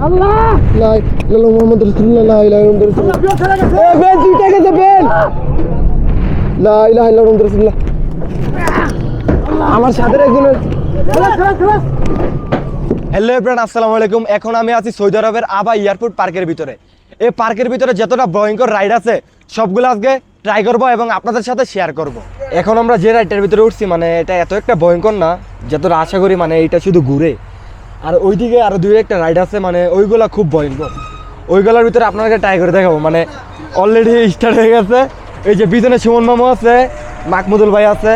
আল্লাহ লা ইলাহা মুহাম্মাদুর রাসূলুল্লাহ লা ইলাহা ইল্লাল্লাহ বেন জিতে গেছে বেন লা ইলাহা ইল্লাল্লাহ মুহাম্মাদুর রাসূলুল্লাহ আমার সাথে একজনের হ্যালো এভরিওয়ান আসসালামু আলাইকুম। এখন আমি আছি সৌদি আরবের আবা এয়ারপোর্ট পার্কের ভিতরে। এই পার্কের ভিতরে যতটা ভয়ঙ্কর রাইড আছে সবগুলো আজকে ট্রাই করব এবং আপনাদের সাথে শেয়ার করব। এখন আমরা যে রাইডটার ভিতরে উঠছি মানে এটা এত একটা ভয়ঙ্কর না যতটা আশা করি, মানে এটা শুধু ঘুরে। আর ওইদিকে আরো দুই একটা রাইড আছে মানে ওইগুলা খুব ভয়ঙ্কর। ওইগুলোর ভিতরে আপনাকে ট্রাই করে দেখাবো। মানে অলরেডি স্টার্ট হয়ে গেছে। এই যে পিছনে সুমন মামু আছে, মাকমুদুল ভাই আছে।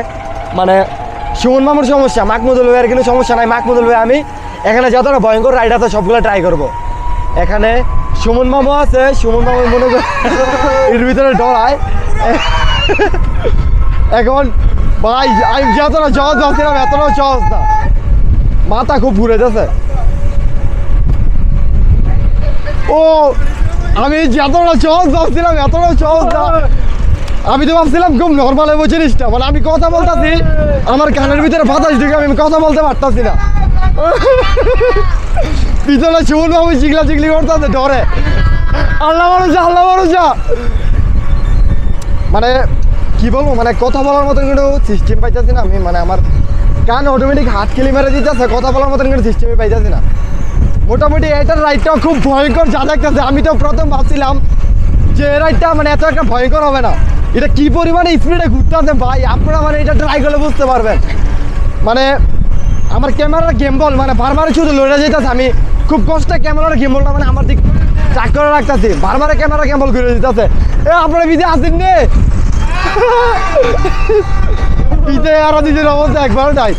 মানে সুমন মামুর সমস্যা, মাকমুদুল ভাইয়ের কিন্তু সমস্যা নাই। মাকমুদুল ভাই আমি এখানে যতটা ভয়ঙ্কর রাইড আছে সবগুলো ট্রাই করব। এখানে সুমন মামু আছে, সুমন মামু মনে করে এর ভিতরে ডরায়। এখন ভাই আমি যতটা সহজ ভাবছিলাম এতটাও সহজ না, মাথা খুব ঘুরে যাচ্ছে। ও আমি যতটা সহজ ভাবছিলাম এতটাও সহজ না। আমি তো ভাবছিলাম খুব নর্মাল হয়ে জিনিসটা, মানে আমি কথা বলতেছি আমার কানের ভিতরে বাতাস ঢুকে আমি কথা বলতে পারতাছি না। পিছনে সুমন বাবু চিগলা চিগলি করতেছে ডরে। আল্লাহ ভরসা আল্লাহ ভরসা। মানে কি বলবো, মানে কথা বলার মতন কিন্তু সিস্টেম পাইতেছি না আমি। মানে আমার কান অটোমেটিক হাত খেলি মেরে দিতেছে, কথা বলার মতন কিন্তু সিস্টেমে পাইতেছি না। মোটামুটি এটার রাইডটাও খুব ভয়ঙ্কর যা দেখতেছে। আমি তো প্রথম ভাবছিলাম যে এই রাইডটা মানে এত একটা ভয়ঙ্কর হবে না। এটা কি পরিমাণে স্পিডে ঘুরতে আছে ভাই, আপনারা মানে এটা ট্রাই করলে বুঝতে পারবেন। মানে আমার ক্যামেরার গেমবল মানে বারবার শুধু লড়ে যেতেছে। আমি খুব কষ্টে ক্যামেরার গেমবলটা মানে আমার দিক ট্রাক করে রাখতেছি, বারবারে ক্যামেরা গেমবল ঘুরে যেতেছে। আপনারা বিদে আসেন নে পিতে আরো নিজের অবস্থা একবার নাই।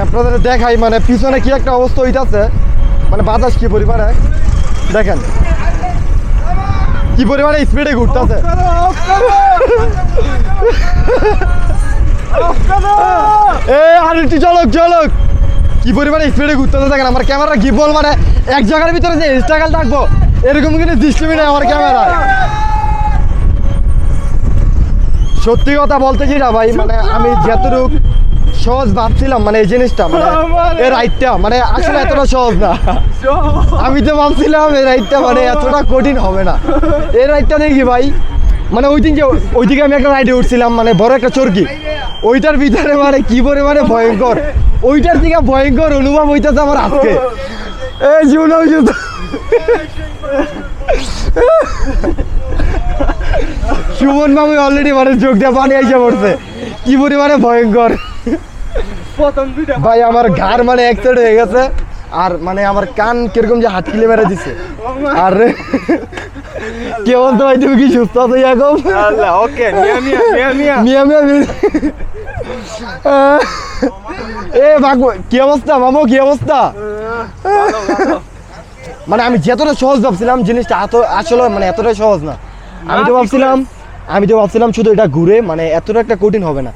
আপনাদের দেখাই মানে পিছনে কি একটা অবস্থা হইতাছে, মানে বাতাস কি পরিমাণে দেখেন, কি পরিমাণে স্পিডে ঘুরতেছে। চলক চলক কি পরিমাণে স্পিডে ঘুরতেছে দেখেন। আমার ক্যামেরা গিম্বল মানে এক জায়গার ভিতরে যে ইনস্টাগ্রাম থাকবো এরকম কিন্তু দৃষ্টি নেই আমার ক্যামেরা। সত্যি কথা বলতে কি না ভাই, মানে আমি যতটুক সহজ ভাবছিলাম মানে এই জিনিসটা মানে এই রাইডটা মানে আসলে এতটা সহজ না। আমি তো ভাবছিলাম এই রাইডটা মানে এতটা কঠিন হবে না। এই রাইডটা দেখি ভাই মানে ওই দিন যে ওইদিকে আমি একটা রাইডে উঠছিলাম মানে বড় একটা চরকি, ওইটার ভিতরে মানে কি পরিমাণে ভয়ঙ্কর, ওইটার দিকে ভয়ঙ্কর অনুভব হইতেছে আমার আজকে। এই জীবন সুমন মামু অলরেডি মানে চোখ দিয়ে পানি এসে পড়ছে, কি পরিমাণে ভয়ঙ্কর ভাই। আমার ঘাড় মানে এক সাইড হয়ে গেছে আর মানে আমার কান কিরকম যে হাত কিলে মেরে দিছে। আর কে বলতো ভাই তুমি কি সুস্থ আছো এখন? ওকে মিয়া মিয়া এ বাবু কি অবস্থা মামু, কি অবস্থা? মানে আমি যতটা সহজ ভাবছিলাম জিনিসটা আসলে মানে এতটা সহজ না। আমি তো ভাবছিলাম শুধু এটা ঘুরে মানে এতটা একটা কঠিন হবে না।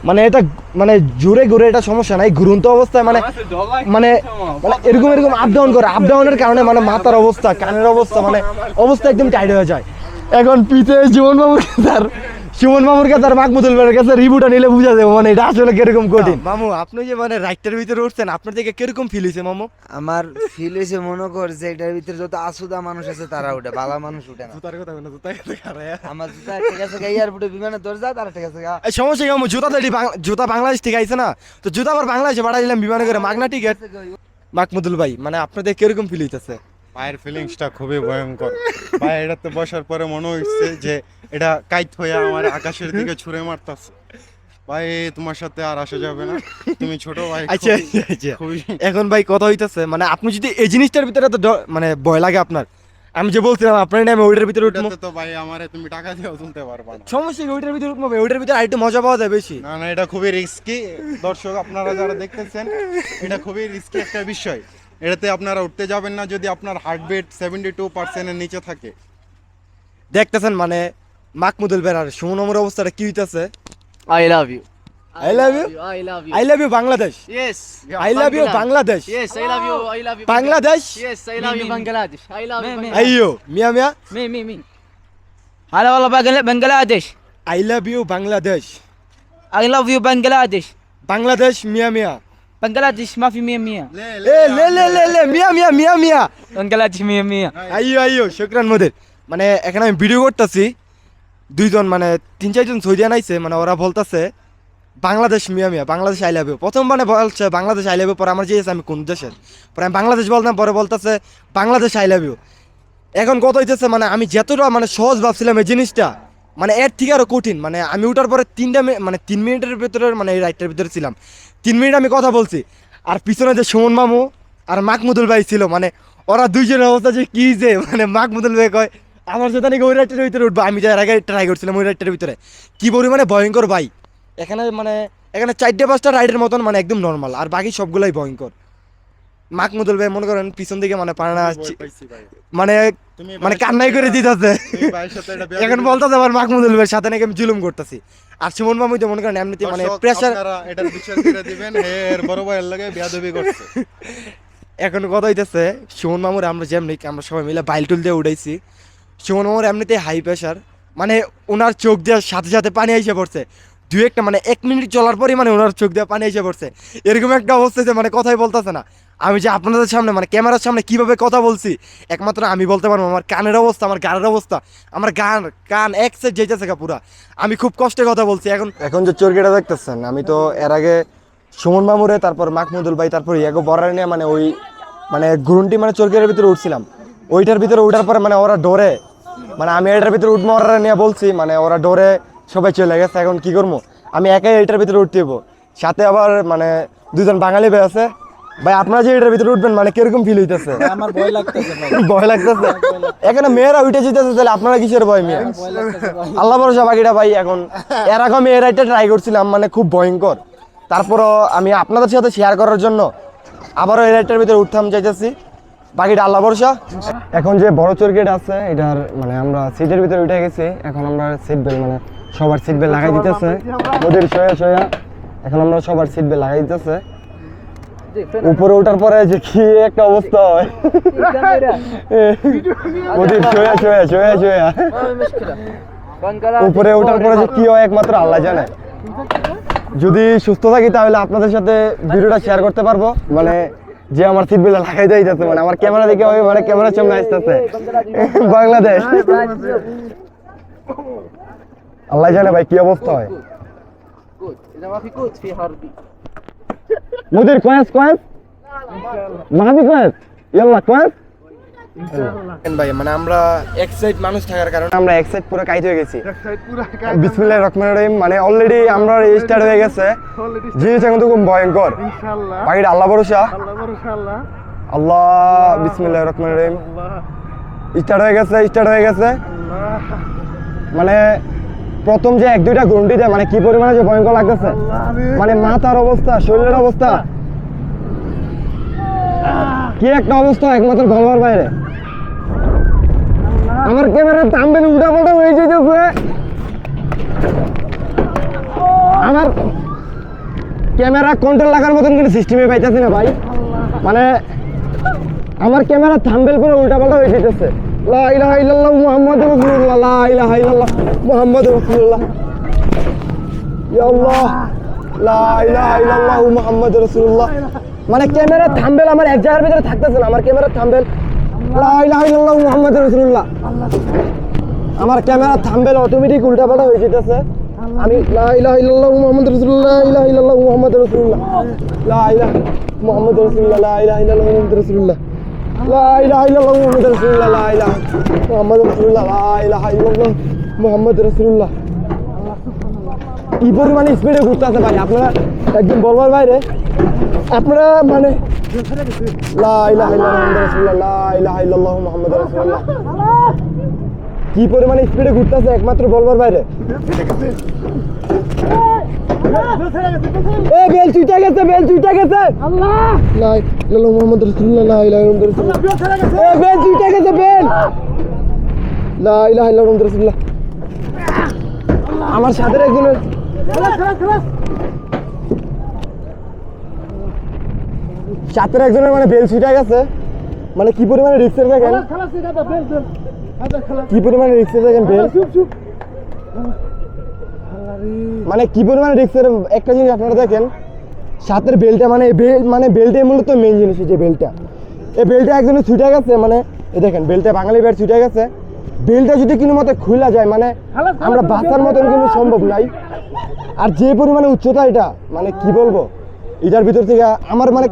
মানে এটা মানে জোরে ঘুরে এটা সমস্যা নাই, ঘুরন্ত অবস্থায় মানে মানে মানে এরকম আপ ডাউন করে, আপ ডাউনের কারণে মানে মাথার অবস্থা কানের অবস্থা মানে অবস্থা একদম টাইট হয়ে যায়। এখন পিছে সুমন মামুর কাছে আর মাকমুদুল ভাইয়ের কাছে রিভিউটা নিলে বুঝা যাবে মানে এটা আসলে কিরকম কঠিন। মামু আপনি যে মানে রাইডটার ভিতরে উঠছেন আপনার থেকে কিরকম ফিল হয়েছে মামু? আমার ফিল হয়েছে মনে কর যে এটার ভিতরে যত আসুদা মানুষ আছে তারা উঠে, বালা মানুষ উঠে না। জুতার কথা বলে জুতা গেছে খারাপ। আমার জুতা ঠিক আছে এয়ারপোর্টে বিমানের দরজা তার ঠিক আছে। এই সমস্যা কি মামু, জুতা বাংলাদেশ থেকে আইছে না তো, জুতা আবার বাংলাদেশে পাঠাই দিলাম বিমানে করে মাগনা টিকেট। মাকমুদুল ভাই মানে আপনাদের কিরকম ফিল হইতেছে? পায়ের ফিলিংসটা খুবই ভয়ঙ্কর ভাই। এটাতে বসার পরে মনে হচ্ছে যে এটা কাইট হয়ে আমার আকাশের দিকে ছুঁড়ে মারতেছে। ভাই তোমার সাথে আর আসা যাবে না, তুমি ছোট ভাই। আচ্ছা এখন ভাই কথা হইতেছে মানে আপনি যদি এই জিনিসটার ভিতরে তো মানে ভয় লাগে আপনার, আমি যে বলছিলাম আপনার নামে ওইটার ভিতরে উঠবো তো ভাই আমারে তুমি টাকা দিয়েও তুলতে পারবা না। সমস্যা কি ওইটার ভিতরে উঠবো, ওইটার ভিতরে আরেকটু মজা পাওয়া যায় বেশি। না না এটা খুবই রিস্কি দর্শক, আপনারা যারা দেখতেছেন এটা খুবই রিস্কি একটা বিষয়। এটাতে আপনারা উঠতে যাবেন না যদি আপনার হার্টবিট 72% এর নিচে থাকে। দেখতেছেন মানে মাকমুদুল ভাই আর সুমন মামুর অবস্থাটা কি হইতাছে। I love you. I love you. I love you. I love you Bangladesh. Yes. I love you Bangladesh. Yes, I love you. I love you. Bangladesh. Yes, I love you Bangladesh. I love you. Ayo, Mia Mia. Me. Hello, Bangladesh. I love you Bangladesh. I love you Bangladesh. Bangladesh Mia Mia. Bangladesh ما في 100 এ লে লে লে লে মিয়া মিয়া মিয়া মিয়া Bangladesh 100 আইয়ো আইয়ো শুকরান মোদের মানে এখানে আমি ভিডিও করতেছি দুইজন মানে 3-4 জন সৌদিয়ান আইছে মানে ওরা বলতাছে বাংলাদেশ মিয়া মিয়া বাংলাদেশ আই লাভ ইউ প্রথম মানে বলছে বাংলাদেশ আই লাভ ইউ পরে আমার জিজ্ঞেস আমি কোন দেশের পরে আমি বাংলাদেশ বলতাম পরে বলতাছে বাংলাদেশ আই লাভ ইউ এখন কত হইতেছে মানে আমি যতটা মানে সহজ ভাবছিলাম এই জিনিসটা মানে এর থেকে আরো কঠিন মানে আমি ওঠার পরে 3 মিনিটের ভিতরে মানে এই রাইডটার ভিতরে ছিলাম 3 মিনিট আমি কথা বলছি আর পিছনে যে সুমন মামু আর মাহমুদুল ভাই ছিল মানে ওরা দুইজনের অবস্থা যে কি যে মানে মাহমুদুল ভাই কয় আমার সাথে নাকি ওই রাইডটার ভিতরে উঠবো আমি যার আগে ট্রাই করছিলাম ওই রাইডটার ভিতরে কি পরিমাণে ভয়ঙ্কর ভাই এখানে মানে এখানে 4-5টা রাইডের মতন মানে একদম নর্মাল আর বাকি সবগুলাই ভয়ঙ্কর মাহমুদুল ভাই মনে করেন পিছন দিকে মানে পানা মানে তুমি মানে কান্নাই করে দিতেছে তুমি ভাইয়ের সাথে এটা এখন বলতেছে আবার মাহমুদুল ভাইয়ের সাথে নাকি আমি জুলুম করতেছি আর সুমন মামু তো মনে করেন এমনিতে মানে দর্শক, প্রেশার আপনারা এটার বিচার করে দিবেন এর বড় ভাইয়ের লাগে বিয়াদবি করছে এখন কথা হইতেছে সুমন মামুর আমরা যেমনি আমরা সবাই মিলে বাইলটুল দিয়ে উঠাইছি সুমন মামুর এমনিতে হাই প্রেশার মানে ওনার চোখ দেওয়ার সাথে সাথে পানি এসে পড়ছে দুই একটা মানে 1 মিনিট চলার পরই মানে ওনার চোখ দেওয়া পানি এসে পড়ছে এরকম একটা অবস্থা যে মানে কথাই বলতেছে না আমি যে আপনাদের সামনে মানে ক্যামেরার সামনে কিভাবে কথা বলছি একমাত্র আমি বলতে পারবো আমার কানের অবস্থা আমার গানের অবস্থা আমার কান এক সাইড যেতেছে পুরা আমি খুব কষ্টে কথা বলছি এখন যে চোরকেটা দেখতেছেন আমি তো এর আগে সুমন মামুরে তারপর মাহমুদুল ভাই তারপর ইয়াগো বরার নিয়ে মানে ওই মানে গ্রুনটি মানে চোরকের ভিতরে উঠছিলাম ওইটার ভিতরে উঠার পরে মানে ওরা ডরে মানে আমি এটার ভিতরে উঠবো ওরা নিয়ে বলছি মানে ওরা ডরে সবাই চলে গেছে এখন কি করবো আমি একাই এটার ভিতরে উঠতে হবো সাথে আবার মানে দুজন বাঙালি ভাই আছে ভাই আপনারা যে এটার ভিতরে উঠবেন মানে কিরকম ফিল হইতেছে আমার ভয় লাগতেছে ভাই ভয় লাগতেছে এখানে মেয়েরা উঠে যেতেছে তাহলে আপনারা কিসের ভয় মেয়ে আল্লাহ ভরসা বাকিটা ভাই এখন এর আগে আমি এই রাইডটা ট্রাই করছিলাম মানে খুব ভয়ঙ্কর তারপরও আমি আপনাদের সাথে শেয়ার করার জন্য আবারও এই রাইডটার ভিতরে উঠতাম চাইতেছি বাকিটা আল্লাহ ভরসা এখন যে বড় চোরগেট আছে এটার মানে আমরা সিটের ভিতরে উঠে গেছি এখন আমরা সিট বেল্ট মানে সবার সিট বেল্ট লাগাই দিতেছে ওদের শোয়া এখন আমরা সবার সিট বেল্ট লাগাই দিতেছে উপরে ওঠার পরে যে কি একটা অবস্থা হয় ওদের শোয়া উপরে ওঠার পরে যে কি হয় একমাত্র আল্লাহ জানে যদি সুস্থ থাকি তাহলে আপনাদের সাথে ভিডিওটা শেয়ার করতে পারবো মানে যে আমার সিট বেল্ট লাগাই দেয় যাচ্ছে মানে আমার ক্যামেরা দেখে ওই মানে ক্যামেরার সামনে আসতেছে বাংলাদেশ আল্লাহ জানে ভাই কি অবস্থা হয় اذا ما في كود في حربي مدير كويس ما في كويس يلا كويس ভাই মানে আমরা এক সাইড মানুষ থাকার কারণে আমরা এক সাইড পুরো কাইট হয়ে গেছি বিসমিল্লাহির রহমানির রহিম মানে অলরেডি আমরা স্টার্ট হয়ে গেছে জিনিসটা কিন্তু খুব ভয়ঙ্কর ইনশাআল্লাহ বাকিটা আল্লাহ ভরসা আল্লাহ বিসমিল্লাহির রহমানির রহিম স্টার্ট হয়ে গেছে মানে প্রথম যে 1-2টা ঘন্টিতে মানে কি পরিমাণে যে ভয়ঙ্কর লাগতেছে মানে মাথার অবস্থা শরীরের অবস্থা কি একটা অবস্থা একমাত্র বলবার বাইরে আমার ক্যামেরার থাম্বনেল উল্টাপাল্টা হয়ে যেতেছে আমার ক্যামেরা কন্ট্রোল লাগার মতন কোনো সিস্টেমে পাইতেছি না ভাই মানে আমার ক্যামেরা থাম্বনেল পুরো উল্টাপাল্টা হয়ে যেতেছে লা ইলাহা ইল্লাল্লাহু মুহাম্মাদুর রাসূলুল্লাহ লা ইলাহা ইল্লাল্লাহ মুহাম্মাদুর রাসূলুল্লাহ ইয়া আল্লাহ লা ইলাহা ইল্লাল্লাহু মুহাম্মাদুর রাসূলুল্লাহ মানে ক্যামেরা থাম্বনেল আমার এক জায়গার ভিতরে থাকতেছে না আমার ক্যামেরা থাম্বনেল লা ইলাহা ইল্লাল্লাহু মুহাম্মাদুর রাসূলুল্লাহ আমার ক্যামেরা থাম্বনেল অটোমেটিক উল্টাপাল্টা হয়ে যেতেছে আমি লা ইলাহা ইল্লাল্লাহু মুহাম্মাদুর রাসূলুল্লাহ লা ইলাহা ইল্লাল্লাহু মুহাম্মাদুর রাসূলুল্লাহ লা ইলাহা মুহাম্মাদুর রাসূলুল্লাহ লা ইলাহা ইল্লাল্লাহু মুহাম্মাদুর রাসূলুল্লাহ লা ইলাহা ইল্লাল্লাহু মুহাম্মাদুর রাসূলুল্লাহ লা ইলাহা মুহাম্মাদুর রাসূলুল্লাহ লা ইলাহা ইল্লাল্লাহ মুহাম্মাদুর রাসূলুল্লাহ কি পরিমাণে স্পিডে ঘুরতেছে ভাই আপনারা একদম বলবার বাইরে আপনারা মানে লা ইলাহা ইল্লাল্লাহু রাসূলুল্লাহ লা ইলাহা ইল্লাল্লাহু মুহাম্মাদুর রাসূলুল্লাহ কি পরিমাণে স্পিডে ঘুরতেছে একমাত্র বলবার বাইরে এ বেল চুইটা গেছে আল্লাহ লা ইলাহা মুহাম্মাদুর রাসূলুল্লাহ লা ইলাহা ইল্লাল্লাহু রাসূলুল্লাহ এ বেল চুইটা গেছে বেল লা ইলাহা ইল্লাল্লাহু রাসূলুল্লাহ আমার সাথে একজনের সাথের একজনের মানে বেল ছুটে গেছে মানে কি পরিমাণে রিস্কের দেখেন কি পরিমাণে রিস্কের দেখেন বেল মানে কি পরিমাণে রিস্কের একটা জিনিস আপনারা দেখেন সাথের বেলটা মানে বেলটাই মূলত মেইন জিনিস, যে বেলটা, এই বেলটা একজনে ছুটে গেছে, মানে এই দেখেন বেলটা বাঙালি বের ছুটে গেছে। বেলটা যদি কোনো মতে খুলে যায় মানে আমরা বাঁচার মতন কিন্তু সম্ভব নাই। আর যে পরিমাণে উচ্চতা এটা, মানে কি বলবো, এটার ভিতর থেকে আমার মানে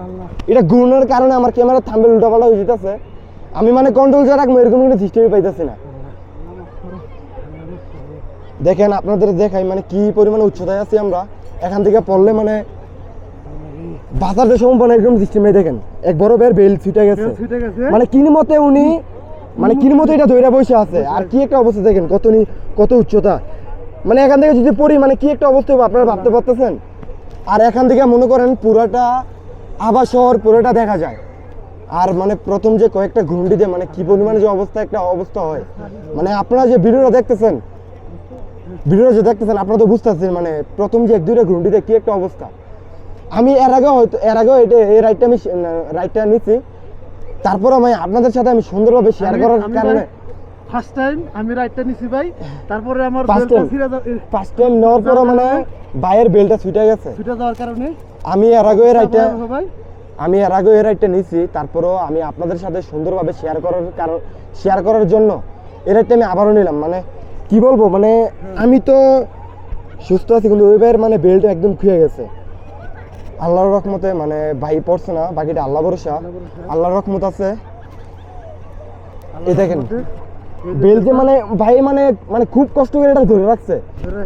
এটা ঘূর্ণার কারণে আমার ক্যামেরার থাম্বেল উল্টাপাল্টা হয়ে যেতেছে। আমি মানে কন্ট্রোল যা রাখবো এরকম কিন্তু সিস্টেমই পাইতেছি না। দেখেন আপনাদের দেখাই মানে কি পরিমাণে উচ্চতায় আছি আমরা, এখান থেকে পড়লে মানে বাঁচার যে সম্ভাবনা এরকম সিস্টেমে। দেখেন এক বড় বের বেল ছুটে গেছে, মানে কিনি মতে উনি মানে কিনি মতে এটা ধরে বসে আছে। আর কি একটা অবস্থা দেখেন, কত উচ্চতা, মানে এখান থেকে যদি পড়ি মানে কি একটা অবস্থা হবে আপনারা ভাবতে পারতেছেন। আর এখান থেকে মনে করেন পুরোটা আবার শহর পুরোটা দেখা যায়। আর মানে প্রথম যে কয়েকটা ঘুন্ডি দিয়ে মানে কি পরিমাণে যে একটা অবস্থা হয়, মানে আপনারা যে ভিডিওটা দেখতেছেন আপনারা তো বুঝতেছেন, মানে প্রথম যে 1-2টা ঘুন্ডি দিয়ে কি একটা অবস্থা। আমি এর আগে এই রাইডটা নিচ্ছি, তারপর আমি আপনাদের সাথে আমি সুন্দরভাবে শেয়ার করার কারণে ফার্স্ট টাইম আমি রাইডটা নিছি ভাই, তারপরে আমার ফার্স্ট বেলটা ছিঁড়ে ফার্স্ট টাইম নেওয়ার পর মানে বাইরের বেলটা ছুটে গেছে। ছুটে যাওয়ার কারণে আমি এর আগে ভাই এই রাইডটা নিছি, তারপরও আমি আপনাদের সাথে সুন্দরভাবে শেয়ার করার জন্য এই রাইডটা আমি আবারও নিলাম। মানে কি বলবো, মানে আমি তো সুস্থ আছি কিন্তু ওই ভাইয়ের মানে বেলটা একদম খুয়ে গেছে। আল্লাহর রহমতে মানে ভাই পড়ছে না, বাকিটা আল্লাহ ভরসা, আল্লাহর রহমত আছে। এই দেখেন বেল যে মানে ভাই মানে খুব কষ্ট করে এটা ধরে রাখছে।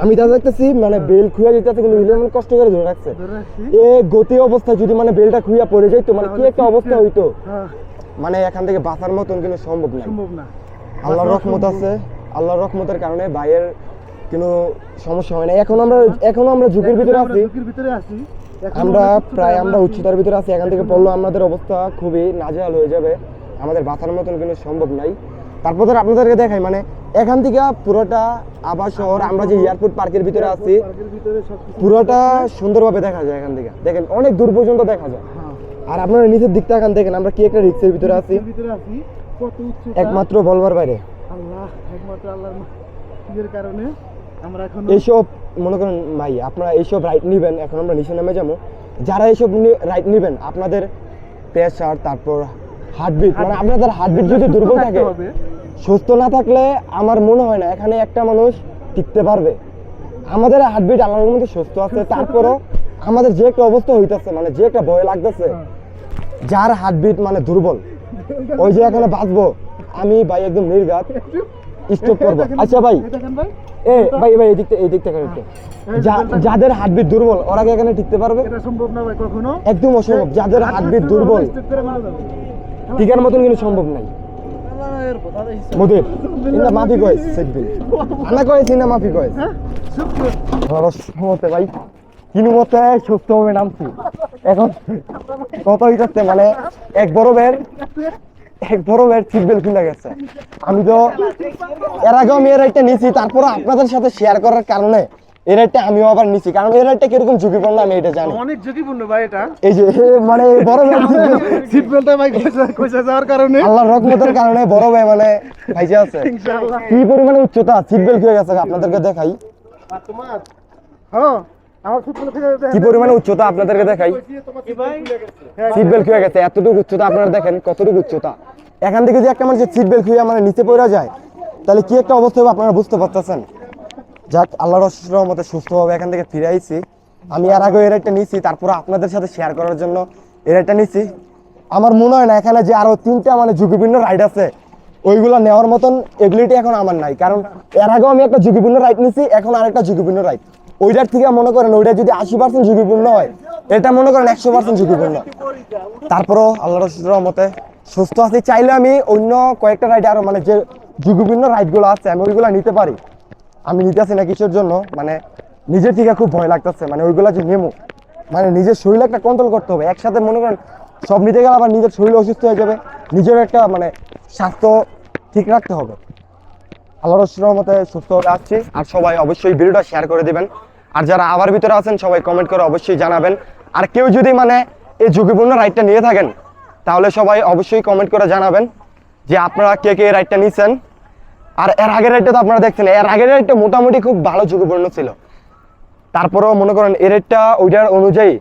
আমি যা দেখতেছি মানে বেল খুঁয়া যেতেছে কিন্তু মানে কষ্ট করে ধরে রাখছে। এ গতি অবস্থায় যদি মানে বেলটা খুঁয়া পড়ে যাইতো মানে কি একটা অবস্থা হইতো, মানে এখান থেকে বাঁচার মতন কিন্তু সম্ভব না। আল্লাহর রহমত আছে, আল্লাহর রহমতের কারণে ভাইয়ের কোনো সমস্যা হয় না। এখনো আমরা ঝুঁকির ভিতরে আছি, আমরা উচ্চতার ভিতরে আছি। এখান থেকে পড়লো আমাদের অবস্থা খুবই নাজেহাল হয়ে যাবে, আমাদের বাঁচার মতন কিন্তু সম্ভব নাই। তারপর আপনাদেরকে দেখাই মানে এখান থেকে পুরোটা আবার শহর, আমরা যে এয়ারপোর্ট পার্কের ভিতরে আছি পুরোটা সুন্দরভাবে দেখা যায়। এখান থেকে দেখেন অনেক দূর পর্যন্ত দেখা যায়। আর আপনারা নিচের দিকটা এখান দেখেন আমরা কি একটা রিক্সের ভিতরে আছি, একমাত্র বলবার বাইরে। একমাত্র আল্লাহর ইয়ের কারণে আমরা এখন এইসব মনে করেন ভাই, আপনারা এইসব রাইড নিবেন, এখন আমরা নিচে নেমে যাবো। যারা এইসব রাইড নিবেন আপনাদের প্রেশার, তারপর হার্টবিট, মানে আপনাদের হার্টবিট যদি দুর্বল থাকে, সুস্থ না থাকলে আমার মনে হয় না এখানে একটা মানুষ টিকতে পারবে। আমাদের হার্টবিট আল্লাহর মধ্যে সুস্থ আছে, তারপরও আমাদের যে একটা অবস্থা হইতেছে মানে যে একটা ভয় লাগতেছে, যার হার্টবিট মানে দুর্বল ওই যে এখানে বাঁচবো আমি ভাই একদম নির্ঘাত স্টপ করবো। আচ্ছা ভাই, ভাই এই দিক থেকে যাদের হার্টবিট দুর্বল ওরা কি এখানে টিকতে পারবে? এটা সম্ভব না ভাই, কখনো একদম অসম্ভব। যাদের হার্টবিট দুর্বল টিকার মতন কিন্তু সম্ভব নাই। মোদের ইনা মাফি কয়েস সেটবিল আনা কয়েস ইনা মাফি কয়েস সমতে ভাই কিনু মতে সুস্থ হবে নামছি। এখন কত হইতেছে মানে এক বড় বের সিট বেল্ট খুলে গেছে। আমি তো এর আগেও আমি এই রাইডটা নিয়েছি, তারপর আপনাদের সাথে শেয়ার করার কারণে এই রাইডটা আমিও আবার নিছি, কারণ এই রাইডটা কিরকম ঝুঁকিপূর্ণ আমি এটা জানি। অনেক ঝুঁকিপূর্ণ ভাই এটা, এই যে মানে বড় ভাই সিট বেল্টটা ভাই কইসা যাওয়ার কারণে আল্লাহর রহমতের কারণে বড় ভাই মানে ভাইজা আছে। ইনশাআল্লাহ কি পরিমাণে উচ্চতা, সিট বেল্ট হয়ে গেছে আপনাদেরকে দেখাই। তোমার হ্যাঁ আমার সিট বেল্ট কি পরিমাণে উচ্চতা আপনাদেরকে দেখাই, সিট বেল্ট হয়ে গেছে। এতটুকু উচ্চতা আপনারা দেখেন কতটুকু উচ্চতা। এখান থেকে যে একটা মানুষের সিট বেল্ট হয়ে মানে নিচে পড়ে যায় তাহলে কি একটা অবস্থা হবে আপনারা বুঝতে পারতেছেন। যাক আল্লাহর রহমতে সুস্থভাবে এখান থেকে ফিরে আইছি। আমি এর আগে এই রাইডটা নিয়েছি, তারপর আপনাদের সাথে শেয়ার করার জন্য এই রাইডটা নিয়েছি। আমার মনে হয় না এখানে যে আরো 3টা মানে ঝুঁকিপূর্ণ রাইড আছে ওইগুলো নেওয়ার মতন এবিলিটি এখন আমার নাই, কারণ এর আগেও আমি একটা ঝুঁকিপূর্ণ রাইড নিয়েছি, এখন আরেকটা ঝুঁকিপূর্ণ রাইড। ওইটার থেকে মনে করেন ওইটা যদি 80% ঝুঁকিপূর্ণ হয়, এটা মনে করেন 100% ঝুঁকিপূর্ণ। তারপরও আল্লাহর রহমতে সুস্থ আছি, চাইলে আমি অন্য কয়েকটা রাইড আরো মানে যে ঝুঁকিপূর্ণ রাইডগুলো আছে আমি ওইগুলো নিতে পারি। আমি নিতেছি না কিসের জন্য, মানে নিজের থেকে খুব ভয় লাগতেছে, মানে ওইগুলো যে নেমো মানে নিজের শরীর একটা কন্ট্রোল করতে হবে। একসাথে মনে করেন সব নিতে গেলে আবার নিজের শরীর অসুস্থ হয়ে যাবে, নিজের একটা মানে স্বাস্থ্য ঠিক রাখতে হবে। আল্লাহর রহমতে সুস্থ হয়ে আসছি। আর সবাই অবশ্যই ভিডিওটা শেয়ার করে দিবেন, আর যারা আবার ভিতরে আছেন সবাই কমেন্ট করে অবশ্যই জানাবেন। আর কেউ যদি মানে এই ঝুঁকিপূর্ণ রাইডটা নিয়ে থাকেন তাহলে সবাই অবশ্যই কমেন্ট করে জানাবেন যে আপনারা কে কে এই রাইডটা নিয়েছেন। আর এর আগের রাইডটা তো আপনারা দেখছেন, এর আগের রাইডটা মোটামুটি খুব ভালো ঝুঁকিপূর্ণ ছিল, তারপরেও মনে করেন এই রাইডটা ওইটার অনুযায়ী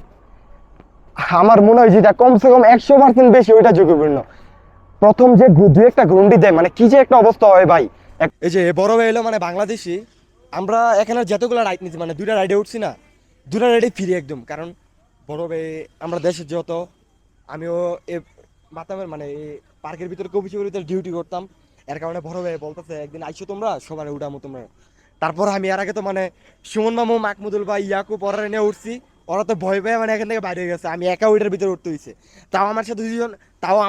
আমার মনে হয় যেটা কমসে কম 100% বেশি ওইটা ঝুঁকিপূর্ণ। প্রথম যে দু একটা গ্রুন্ডি দেয় মানে কি যে একটা অবস্থা হয় ভাই। এই যে বড় ভাই এলো মানে বাংলাদেশি, আমরা এখানে যতগুলো রাইড নিচ্ছি মানে 2টা রাইডে উঠছি না, 2টা রাইডে ফ্রি একদম। কারণ বড় ভাই আমরা দেশের যত, আমিও এ বাতামের মানে এই পার্কের ভিতরে কবির ভিতরে ডিউটি করতাম, এর কারণে বড় ভাই বলতেছে একদিন আইসো তোমরা সবার উঠামো তোমরা। তারপর আমি এর আগে তো মানে সুমন মামু, মাকমুদুল ভাই, ইয়াকু পরে নিয়ে উঠছি, ওরা তো ভয় পেয়ে মানে এখান থেকে বাইরে গেছে, আমি একা ওইটার ভিতরে উঠতে হয়েছে। তাও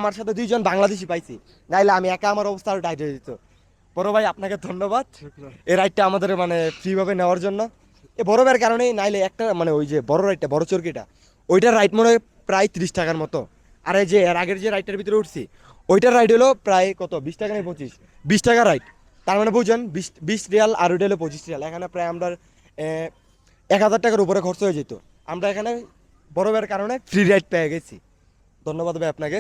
আমার সাথে দুইজন বাংলাদেশি পাইছি, নাইলে আমি একা আমার অবস্থা আরো টাইট হয়ে যেত। বড় ভাই আপনাকে ধন্যবাদ এই রাইডটা আমাদের মানে ফ্রিভাবে নেওয়ার জন্য। এই বড় ভাইয়ের কারণেই, নাইলে একটা মানে ওই যে বড় রাইডটা বড় চরকিটা ওইটার রাইড মনে হয় প্রায় 30 টাকার মতো। আর এই যে এর আগের যে রাইডটার ভিতরে উঠছি ওইটার রাইড হলো প্রায় কত 20 টাকা নেই 20 টাকা রাইড। তার মানে বুঝছেন 20 রিয়াল আর ওইটা হলো 25 রিয়াল। এখানে প্রায় আমরা 1000 টাকার উপরে খরচ হয়ে যেত। আমরা এখানে বড় ভাইয়ের কারণে ফ্রি রাইড পেয়ে গেছি। ধন্যবাদ ভাই আপনাকে।